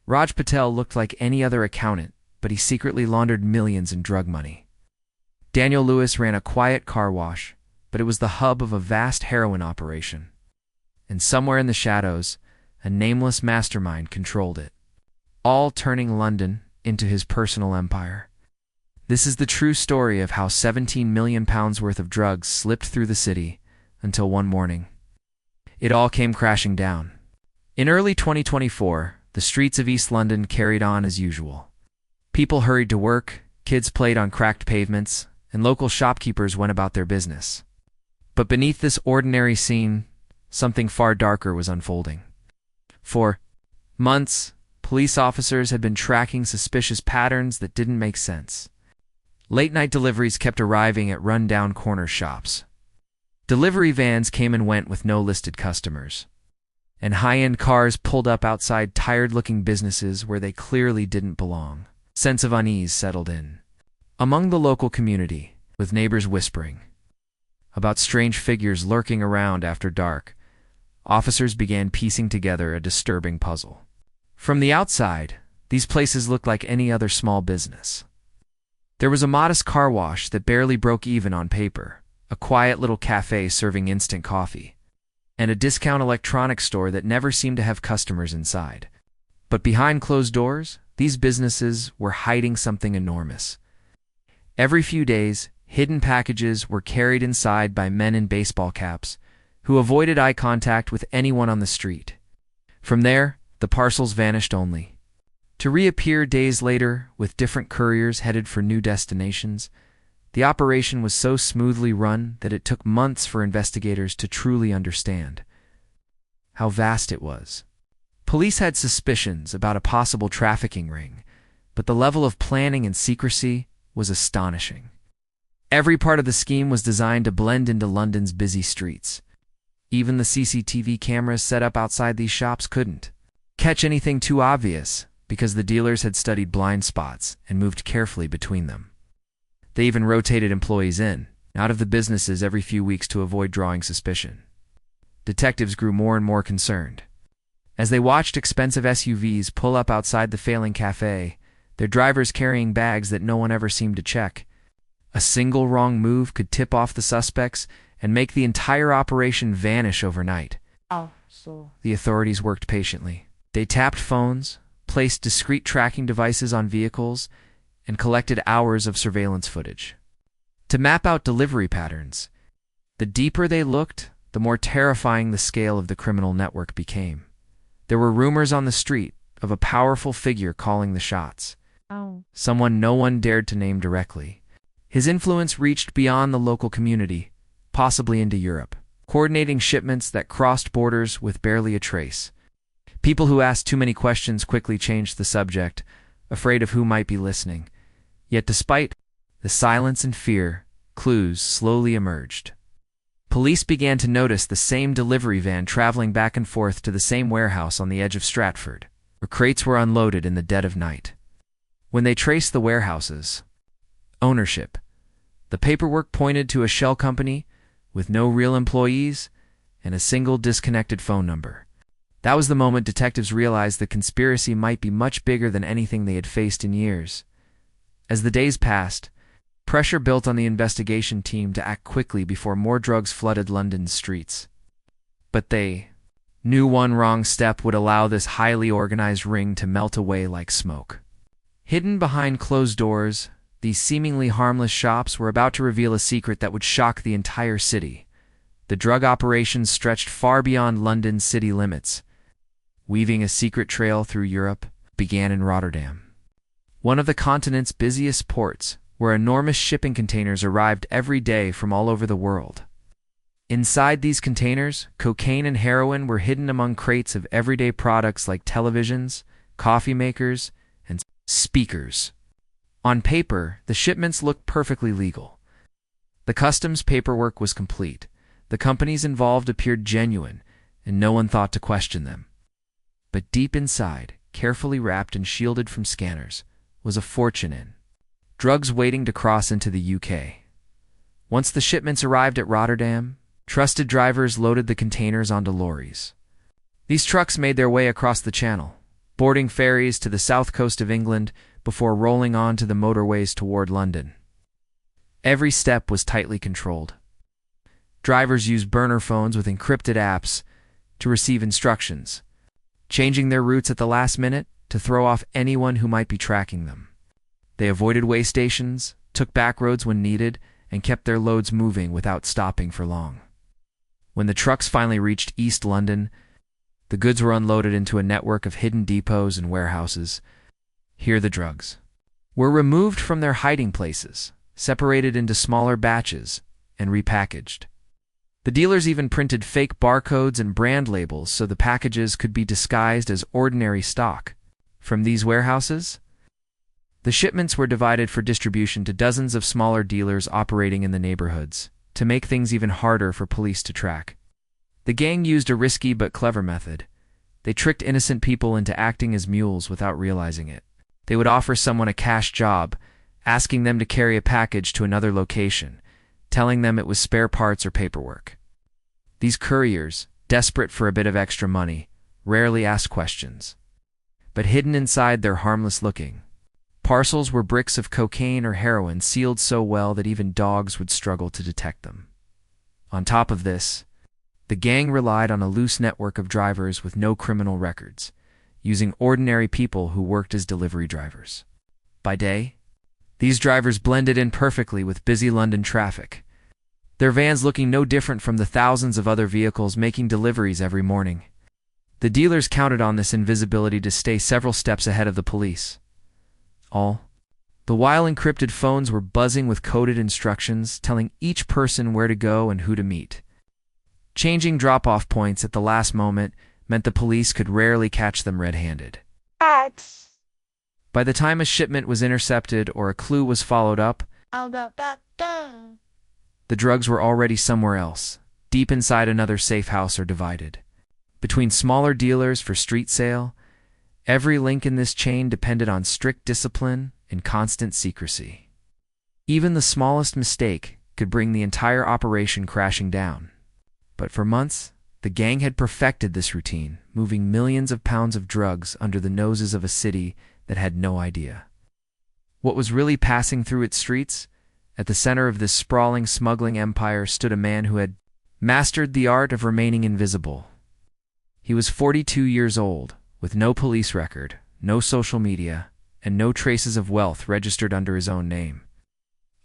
Raj Patel looked like any other accountant, but he secretly laundered millions in drug money. Daniel Lewis ran a quiet car wash, but it was the hub of a vast heroin operation. And somewhere in the shadows, a nameless mastermind controlled it, all turning London into his personal empire. This is the true story of how £17 million worth of drugs slipped through the city until one morning it all came crashing down. In early 2024, the streets of East London carried on as usual. People hurried to work, kids played on cracked pavements, and local shopkeepers went about their business. But beneath this ordinary scene, something far darker was unfolding. For months, police officers had been tracking suspicious patterns that didn't make sense. Late-night deliveries kept arriving at run-down corner shops. Delivery vans came and went with no listed customers. And high-end cars pulled up outside tired-looking businesses where they clearly didn't belong. Sense of unease settled in among the local community, with neighbors whispering about strange figures lurking around after dark. Officers began piecing together a disturbing puzzle. From the outside, these places looked like any other small business. There was a modest car wash that barely broke even on paper, a quiet little cafe serving instant coffee, and a discount electronics store that never seemed to have customers inside. But behind closed doors, these businesses were hiding something enormous. Every few days, hidden packages were carried inside by men in baseball caps who avoided eye contact with anyone on the street. From there, the parcels vanished only, to reappear days later with different couriers headed for new destinations. The operation was so smoothly run that it took months for investigators to truly understand how vast it was. Police had suspicions about a possible trafficking ring, but the level of planning and secrecy was astonishing. Every part of the scheme was designed to blend into London's busy streets. Even the CCTV cameras set up outside these shops couldn't catch anything too obvious, because the dealers had studied blind spots and moved carefully between them. They even rotated employees in, out of the businesses every few weeks to avoid drawing suspicion. Detectives grew more and more concerned. As they watched expensive SUVs pull up outside the failing cafe, their drivers carrying bags that no one ever seemed to check, a single wrong move could tip off the suspects and make the entire operation vanish overnight. The authorities worked patiently. They tapped phones, placed discreet tracking devices on vehicles, and collected hours of surveillance footage to map out delivery patterns. The deeper they looked, the more terrifying the scale of the criminal network became. There were rumors on the street of a powerful figure calling the shots. Someone no one dared to name directly. His influence reached beyond the local community, possibly into Europe, coordinating shipments that crossed borders with barely a trace. People who asked too many questions quickly changed the subject, afraid of who might be listening. Yet despite the silence and fear, clues slowly emerged. Police began to notice the same delivery van traveling back and forth to the same warehouse on the edge of Stratford, where crates were unloaded in the dead of night. When they traced the warehouse's ownership, the paperwork pointed to a shell company with no real employees and a single disconnected phone number. That was the moment detectives realized the conspiracy might be much bigger than anything they had faced in years. As the days passed, pressure built on the investigation team to act quickly before more drugs flooded London's streets. But they knew one wrong step would allow this highly organized ring to melt away like smoke. Hidden behind closed doors, these seemingly harmless shops were about to reveal a secret that would shock the entire city. The drug operations stretched far beyond London's city limits. Weaving a secret trail through Europe began in Rotterdam, one of the continent's busiest ports, where enormous shipping containers arrived every day from all over the world. Inside these containers, cocaine and heroin were hidden among crates of everyday products like televisions, coffee makers, and speakers. On paper, the shipments looked perfectly legal. The customs paperwork was complete. The companies involved appeared genuine, and no one thought to question them. But deep inside, carefully wrapped and shielded from scanners, was a fortune in drugs waiting to cross into the UK. Once the shipments arrived at Rotterdam, trusted drivers loaded the containers onto lorries. These trucks made their way across the channel, boarding ferries to the south coast of England before rolling on to the motorways toward London. Every step was tightly controlled. Drivers used burner phones with encrypted apps to receive instructions, changing their routes at the last minute to throw off anyone who might be tracking them. They avoided way stations, took back roads when needed, and kept their loads moving without stopping for long. When the trucks finally reached East London, the goods were unloaded into a network of hidden depots and warehouses. Here the drugs were removed from their hiding places, separated into smaller batches, and repackaged. The dealers even printed fake barcodes and brand labels so the packages could be disguised as ordinary stock. From these warehouses, the shipments were divided for distribution to dozens of smaller dealers operating in the neighborhoods, to make things even harder for police to track. The gang used a risky but clever method. They tricked innocent people into acting as mules without realizing it. They would offer someone a cash job, asking them to carry a package to another location, telling them it was spare parts or paperwork. These couriers, desperate for a bit of extra money, rarely asked questions. But hidden inside their harmless-looking parcels were bricks of cocaine or heroin sealed so well that even dogs would struggle to detect them. On top of this, the gang relied on a loose network of drivers with no criminal records, using ordinary people who worked as delivery drivers. By day, these drivers blended in perfectly with busy London traffic, their vans looking no different from the thousands of other vehicles making deliveries every morning. The dealers counted on this invisibility to stay several steps ahead of the police. All the while encrypted phones were buzzing with coded instructions telling each person where to go and who to meet. Changing drop-off points at the last moment meant the police could rarely catch them red-handed. By the time a shipment was intercepted or a clue was followed up, the drugs were already somewhere else, deep inside another safe house or divided. Between smaller dealers for street sale, every link in this chain depended on strict discipline and constant secrecy. Even the smallest mistake could bring the entire operation crashing down. But for months, the gang had perfected this routine, moving millions of pounds of drugs under the noses of a city that had no idea what was really passing through its streets. At the center of this sprawling smuggling empire stood a man who had mastered the art of remaining invisible. He was 42 years old, with no police record, no social media, and no traces of wealth registered under his own name.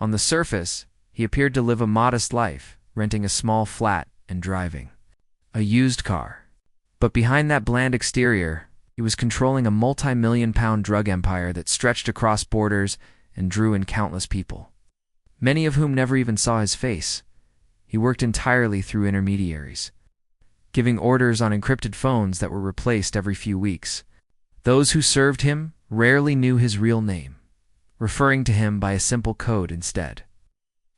On the surface, he appeared to live a modest life, renting a small flat and driving a used car. But behind that bland exterior, he was controlling a multi-million-pound drug empire that stretched across borders and drew in countless people, many of whom never even saw his face. He worked entirely through intermediaries, giving orders on encrypted phones that were replaced every few weeks. Those who served him rarely knew his real name, referring to him by a simple code instead.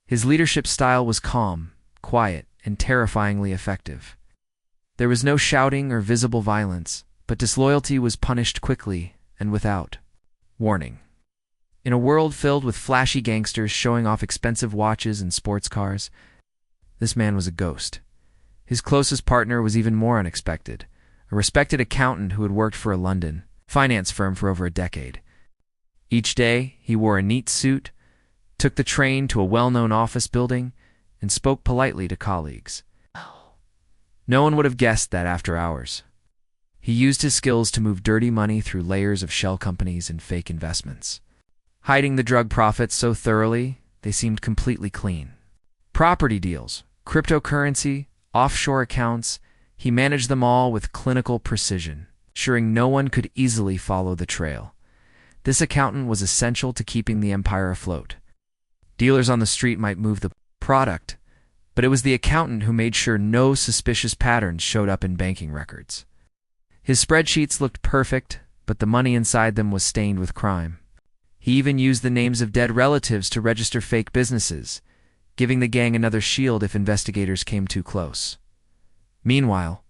His leadership style was calm, quiet, and terrifyingly effective. There was no shouting or visible violence, but disloyalty was punished quickly and without warning. In a world filled with flashy gangsters showing off expensive watches and sports cars, this man was a ghost. His closest partner was even more unexpected, a respected accountant who had worked for a London finance firm for over a decade. Each day, he wore a neat suit, took the train to a well-known office building, and spoke politely to colleagues. No one would have guessed that after hours. He used his skills to move dirty money through layers of shell companies and fake investments, hiding the drug profits so thoroughly they seemed completely clean. Property deals, cryptocurrency, offshore accounts, he managed them all with clinical precision, ensuring no one could easily follow the trail. This accountant was essential to keeping the empire afloat. Dealers on the street might move the product, but it was the accountant who made sure no suspicious patterns showed up in banking records. His spreadsheets looked perfect, but the money inside them was stained with crime. He even used the names of dead relatives to register fake businesses, giving the gang another shield if investigators came too close. Meanwhile,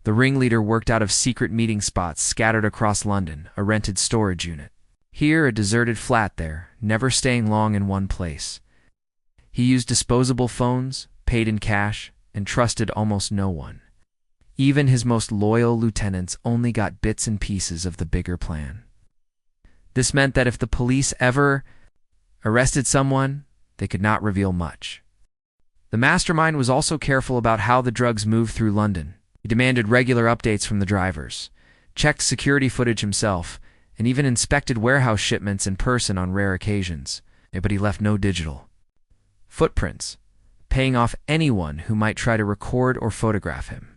the ringleader worked out of secret meeting spots scattered across London, a rented storage unit. Here, a deserted flat there, never staying long in one place. He used disposable phones, paid in cash, and trusted almost no one. Even his most loyal lieutenants only got bits and pieces of the bigger plan. This meant that if the police ever arrested someone, they could not reveal much. The mastermind was also careful about how the drugs moved through London. He demanded regular updates from the drivers, checked security footage himself, and even inspected warehouse shipments in person on rare occasions. But he left no digital footprints, paying off anyone who might try to record or photograph him.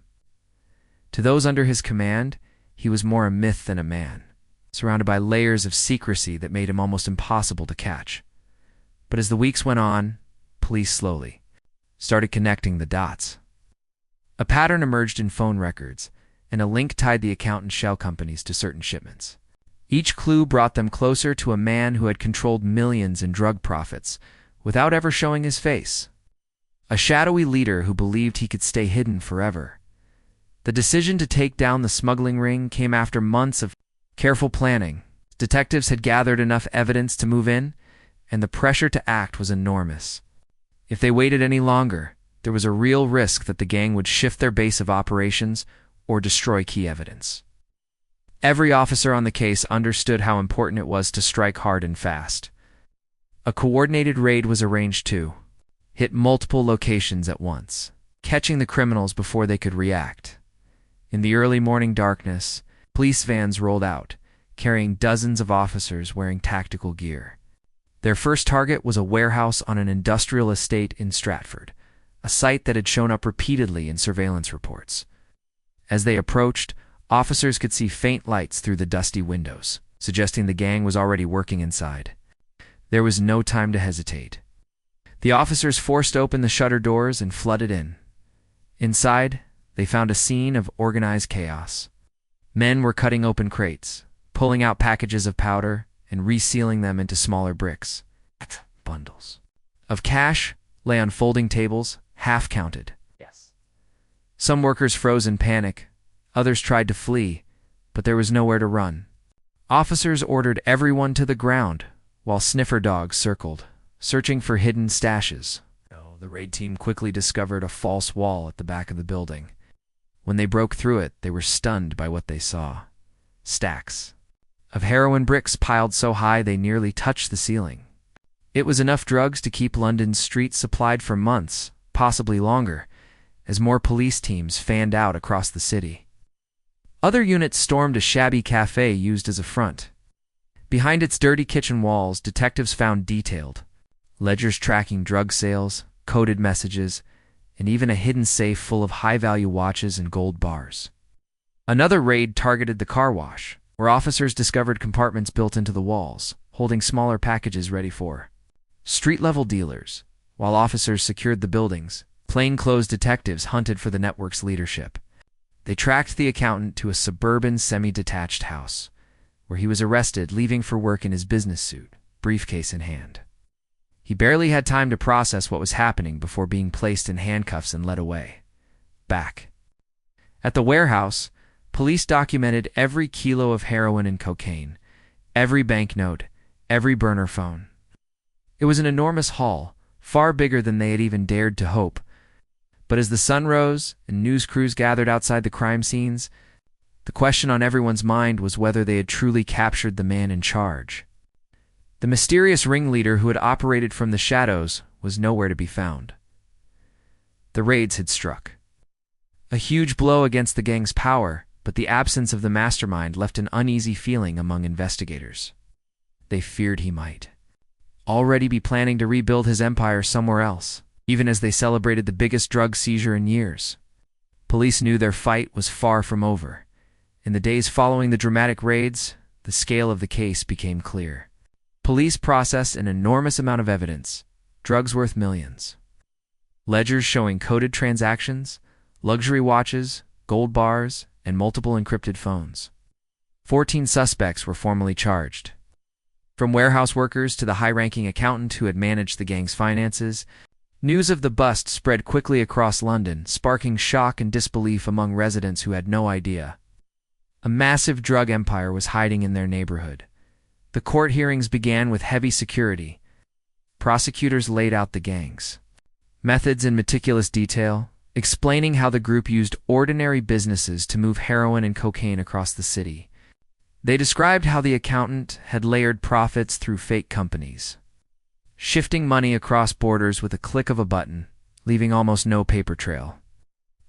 To those under his command, he was more a myth than a man, surrounded by layers of secrecy that made him almost impossible to catch. But as the weeks went on, police slowly started connecting the dots. A pattern emerged in phone records, and a link tied the accountant shell companies to certain shipments. Each clue brought them closer to a man who had controlled millions in drug profits without ever showing his face. A shadowy leader who believed he could stay hidden forever. The decision to take down the smuggling ring came after months of careful planning. Detectives had gathered enough evidence to move in, and the pressure to act was enormous. If they waited any longer, there was a real risk that the gang would shift their base of operations or destroy key evidence. Every officer on the case understood how important it was to strike hard and fast. A coordinated raid was arranged to hit multiple locations at once, catching the criminals before they could react. In the early morning darkness, police vans rolled out, carrying dozens of officers wearing tactical gear. Their first target was a warehouse on an industrial estate in Stratford, a site that had shown up repeatedly in surveillance reports. As they approached, officers could see faint lights through the dusty windows, suggesting the gang was already working inside. There was no time to hesitate. The officers forced open the shutter doors and flooded in. Inside, they found a scene of organized chaos. Men were cutting open crates, pulling out packages of powder, and resealing them into smaller bricks. Bundles of cash lay on folding tables, half counted. Some workers froze in panic. Others tried to flee, but there was nowhere to run. Officers ordered everyone to the ground, while sniffer dogs circled, searching for hidden stashes. The raid team quickly discovered a false wall at the back of the building. When they broke through it, they were stunned by what they saw. Stacks of heroin bricks piled so high they nearly touched the ceiling. It was enough drugs to keep London's streets supplied for months, possibly longer, as more police teams fanned out across the city. Other units stormed a shabby cafe used as a front. Behind its dirty kitchen walls, detectives found detailed ledgers tracking drug sales, coded messages, and even a hidden safe full of high-value watches and gold bars. Another raid targeted the car wash, where officers discovered compartments built into the walls, holding smaller packages ready for street-level dealers. While officers secured the buildings, plainclothes detectives hunted for the network's leadership. They tracked the accountant to a suburban semi-detached house, where he was arrested leaving for work in his business suit, briefcase in hand. He barely had time to process what was happening before being placed in handcuffs and led away. Back at the warehouse, police documented every kilo of heroin and cocaine, every banknote, every burner phone. It was an enormous haul, far bigger than they had even dared to hope. But as the sun rose and news crews gathered outside the crime scenes, the question on everyone's mind was whether they had truly captured the man in charge. The mysterious ringleader who had operated from the shadows was nowhere to be found. The raids had struck. A huge blow against the gang's power, but the absence of the mastermind left an uneasy feeling among investigators. They feared he might already be planning to rebuild his empire somewhere else, even as they celebrated the biggest drug seizure in years. Police knew their fight was far from over. In the days following the dramatic raids, the scale of the case became clear. Police processed an enormous amount of evidence, drugs worth millions. Ledgers showing coded transactions, luxury watches, gold bars, and multiple encrypted phones. 14 suspects were formally charged. From warehouse workers to the high-ranking accountant who had managed the gang's finances, news of the bust spread quickly across London, sparking shock and disbelief among residents who had no idea. A massive drug empire was hiding in their neighborhood. The court hearings began with heavy security. Prosecutors laid out the gang's methods in meticulous detail, explaining how the group used ordinary businesses to move heroin and cocaine across the city. They described how the accountant had layered profits through fake companies, shifting money across borders with a click of a button, leaving almost no paper trail.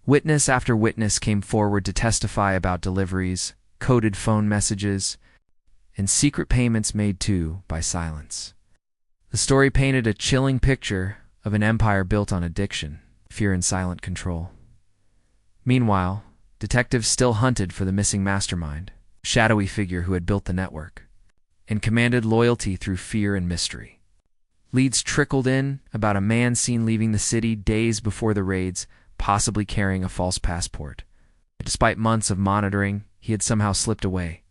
Witness after witness came forward to testify about deliveries, coded phone messages, and secret payments made too by silence. The story painted a chilling picture of an empire built on addiction, fear, and silent control. Meanwhile, detectives still hunted for the missing mastermind, a shadowy figure who had built the network, and commanded loyalty through fear and mystery. Leads trickled in about a man seen leaving the city days before the raids, possibly carrying a false passport. Despite months of monitoring, he had somehow slipped away.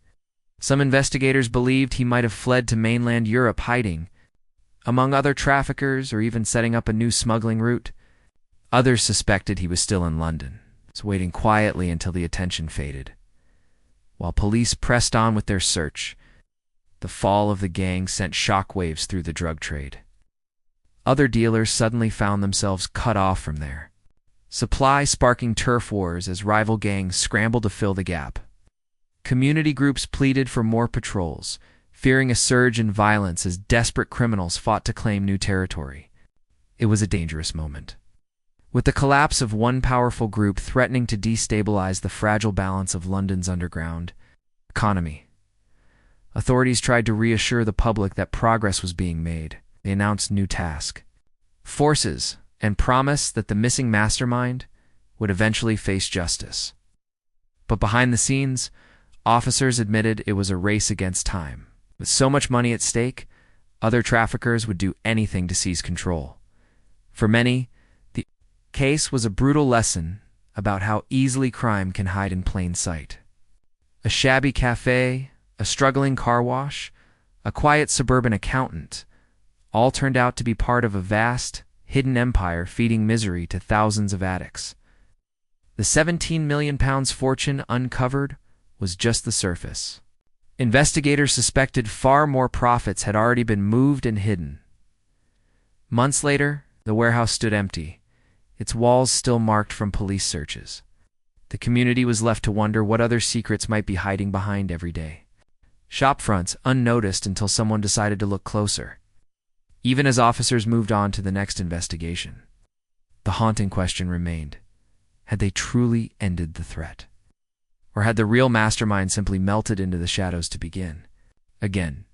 Some investigators believed he might have fled to mainland Europe, hiding among other traffickers or even setting up a new smuggling route. Others suspected he was still in London, waiting quietly until the attention faded. While police pressed on with their search, the fall of the gang sent shockwaves through the drug trade. Other dealers suddenly found themselves cut off from there, supply sparking turf wars as rival gangs scrambled to fill the gap. Community groups pleaded for more patrols, fearing a surge in violence as desperate criminals fought to claim new territory. It was a dangerous moment. With the collapse of one powerful group threatening to destabilize the fragile balance of London's underground economy, authorities tried to reassure the public that progress was being made. They announced new task forces and promised that the missing mastermind would eventually face justice. But behind the scenes, officers admitted it was a race against time. With so much money at stake, other traffickers would do anything to seize control. For many, the case was a brutal lesson about how easily crime can hide in plain sight. A shabby cafe, a struggling car wash, a quiet suburban accountant, all turned out to be part of a vast, hidden empire feeding misery to thousands of addicts. The £17 million fortune uncovered was just the surface. Investigators suspected far more profits had already been moved and hidden. Months later, the warehouse stood empty, its walls still marked from police searches. The community was left to wonder what other secrets might be hiding behind every day. Shopfronts unnoticed until someone decided to look closer. Even as officers moved on to the next investigation, the haunting question remained: had they truly ended the threat? Or had the real mastermind simply melted into the shadows to begin? Again,